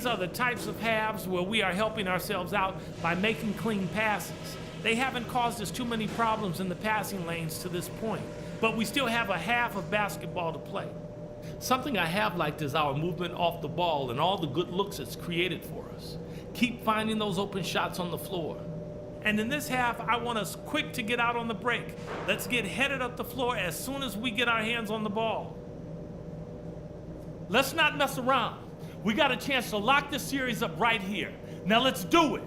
are the types of halves where we are helping ourselves out by making clean passes. They haven't caused us too many problems in the passing lanes to this point, but we still have a half of basketball to play. Something I have liked is our movement off the ball and all the good looks it's created for us. Keep finding those open shots on the floor. And in this half, I want us quick to get out on the break. Let's get headed up the floor as soon as we get our hands on the ball. Let's not mess around. We got a chance to lock this series up right here. Now let's do it.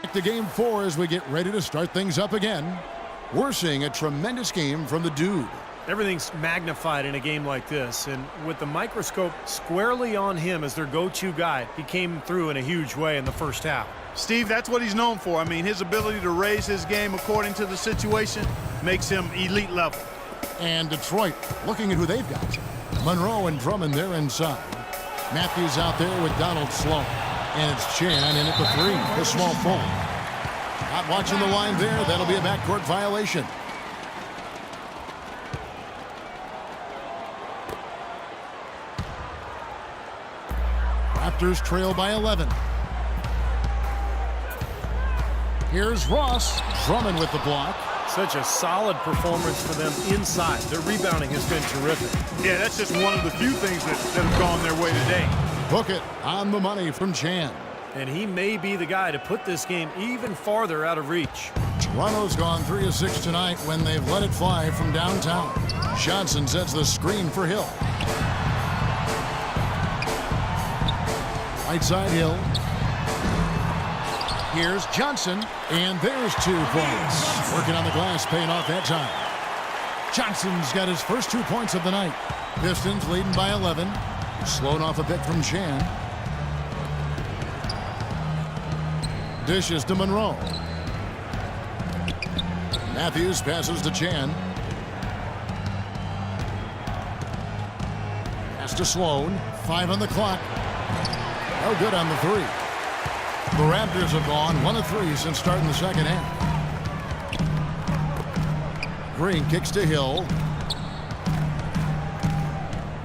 Back to game 4 as we get ready to start things up again. We're seeing a tremendous game from the dude. Everything's magnified in a game like this, and with the microscope squarely on him as their go-to guy, he came through in a huge way in the first half. Steve, that's what he's known for. I mean, his ability to raise his game according to the situation makes him elite level. And Detroit looking at who they've got. Monroe and Drummond there inside. Matthews out there with Donald Sloan. And it's Chan in at the 3, the small forward. Not watching the line there. That'll be a backcourt violation. Raptors trail by 11. Here's Ross. Drummond with the block. Such a solid performance for them inside. Their rebounding has been terrific. Yeah, that's just one of the few things that have gone their way today. Book it on the money from Chan. And he may be the guy to put this game even farther out of reach. Toronto's gone 3 of 6 tonight when they've let it fly from downtown. Johnson sets the screen for Hill. Right side Hill. Here's Johnson, and there's 2 points. Working on the glass, paying off that time. Johnson's got his first 2 points of the night. Pistons leading by 11. Slowed off a bit from Chan. Dishes to Monroe. Matthews passes to Chan. Pass to Sloan. 5 on the clock. No good on the 3. The Raptors have gone 1 of 3 since starting the second half. Green kicks to Hill.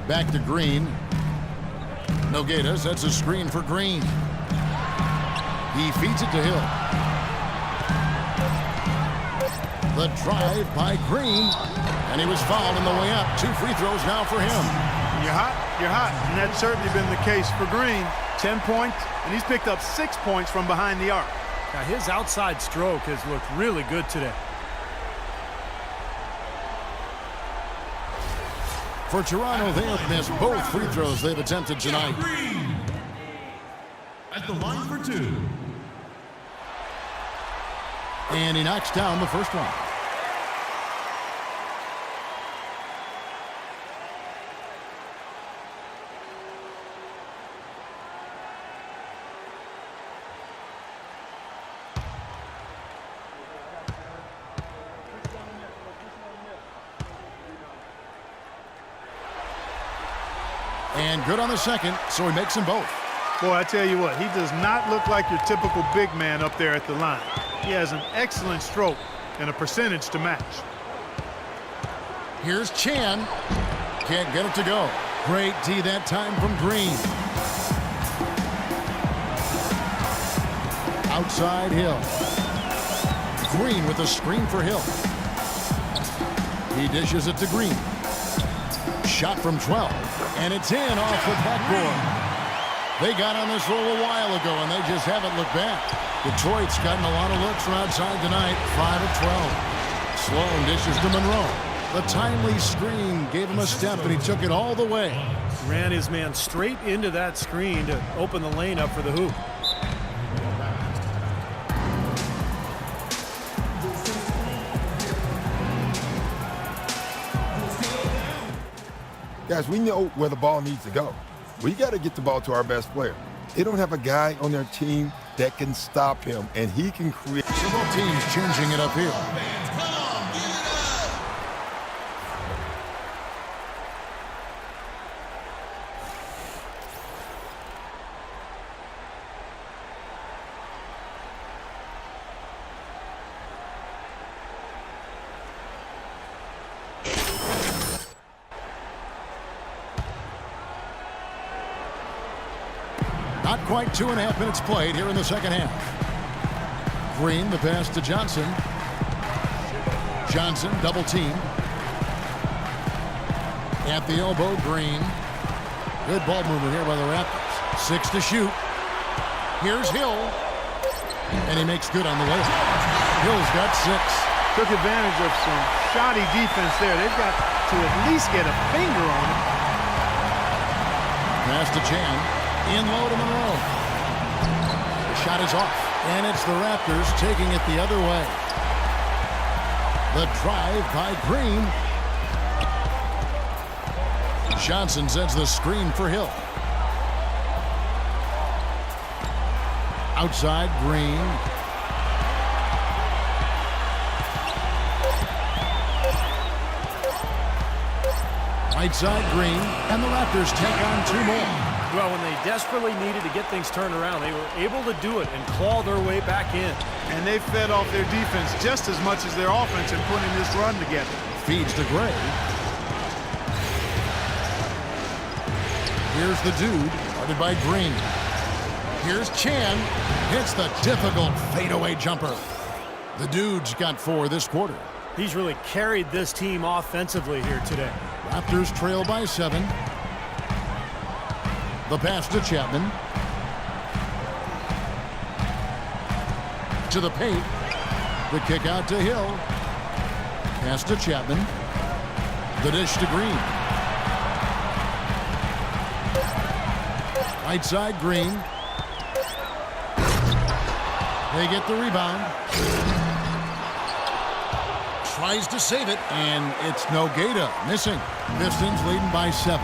Back to Green. Nogueira sets a screen for Green. He feeds it to Hill. The drive by Green. And he was fouled on the way up. 2 free throws now for him. You're hot, you're hot. And that's certainly been the case for Green. 10 points, and he's picked up 6 points from behind the arc. Now his outside stroke has looked really good today. For Toronto, they have missed both free throws they've attempted tonight. Green at the line for 2. And he knocks down the first one. And good on the second, so he makes them both. Boy, I tell you what, he does not look like your typical big man up there at the line. He has an excellent stroke and a percentage to match. Here's Chan. Can't get it to go. Great D that time from Green. Outside Hill. Green with a screen for Hill. He dishes it to Green. Shot from 12. And it's in off the backboard. They got on this roll a while ago, and they just haven't looked back. Detroit's gotten a lot of looks from outside tonight, 5 of 12. Sloan dishes to Monroe. The timely screen gave him a step, and he took it all the way. Ran his man straight into that screen to open the lane up for the hoop. Guys, we know where the ball needs to go. We got to get the ball to our best player. They don't have a guy on their team that can stop him, and he can create. Several teams changing it up here. Not quite 2.5 minutes played here in the second half. Green, the pass to Johnson. Johnson, double team. At the elbow, Green. Good ball movement here by the Raptors. 6 to shoot. Here's Hill. And he makes good on the layup. Hill's got 6. Took advantage of some shoddy defense there. They've got to at least get a finger on it. Pass to Chan. In low to Monroe. The shot is off. And it's the Raptors taking it the other way. The drive by Green. Johnson sends the screen for Hill. Outside, Green. Right side, Green. And the Raptors take on 2 more. Well, when they desperately needed to get things turned around, they were able to do it and claw their way back in. And they fed off their defense just as much as their offense in putting this run together. Feeds to Gray. Here's the dude, guarded by Green. Here's Chan. Hits the difficult fadeaway jumper. The dude's got 4 this quarter. He's really carried this team offensively here today. Raptors trail by 7. The pass to Chapman. To the paint. The kick out to Hill. Pass to Chapman. The dish to Green. Right side, Green. They get the rebound. Tries to save it, and it's Nogueira missing. Pistons leading by 7.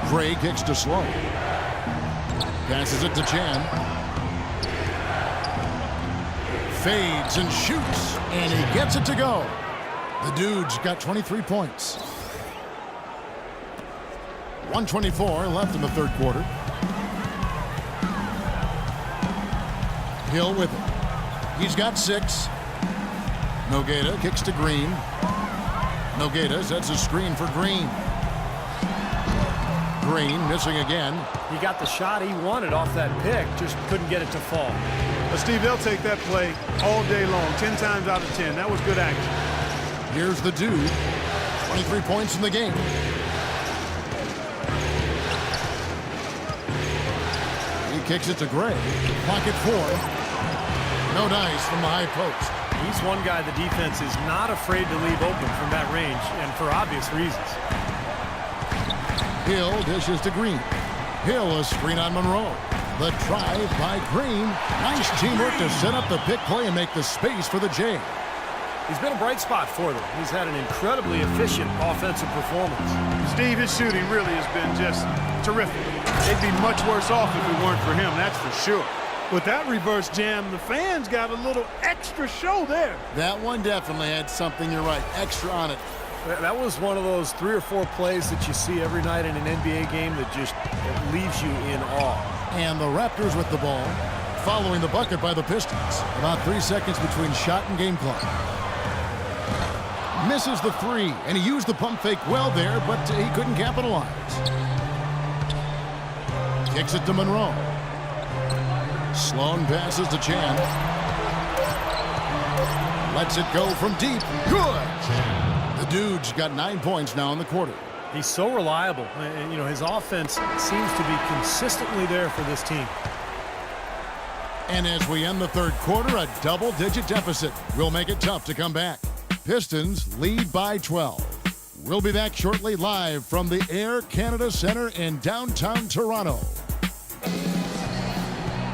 Gray kicks to Sloan. Passes it to Chan. Fades and shoots, and he gets it to go. The dude's got 23 points. 1:24 left in the third quarter. Hill with it. He's got 6. Nogueira kicks to Green. Nogueira sets a screen for Green. Green missing again. He got the shot he wanted off that pick, just couldn't get it to fall. But Steve, they'll take that play all day long, 10 times out of 10. That was good action. Here's the dude. 23 points in the game. He kicks it to Gray. Pocket 4. No dice from the high post. He's one guy the defense is not afraid to leave open from that range, and for obvious reasons. Hill dishes to Green. Hill a screen on Monroe. The drive by Green. Nice teamwork to set up the pick play and make the space for the J. He's been a bright spot for them. He's had an incredibly efficient offensive performance. Steve, his shooting really has been just terrific. They'd be much worse off if it weren't for him, that's for sure. With that reverse jam, the fans got a little extra show there. That one definitely had something, you're right, extra on it. That was one of those 3 or 4 plays that you see every night in an NBA game that just leaves you in awe. And the Raptors with the ball, following the bucket by the Pistons. About 3 seconds between shot and game clock. Misses the 3, and he used the pump fake well there, but he couldn't capitalize. Kicks it to Monroe. Sloan passes to Chan. Lets it go from deep. Good! The dude's got 9 points now in the quarter. He's so reliable. And, you know, his offense seems to be consistently there for this team. And as we end the third quarter, a double-digit deficit will make it tough to come back. Pistons lead by 12. We'll be back shortly live from the Air Canada Center in downtown Toronto.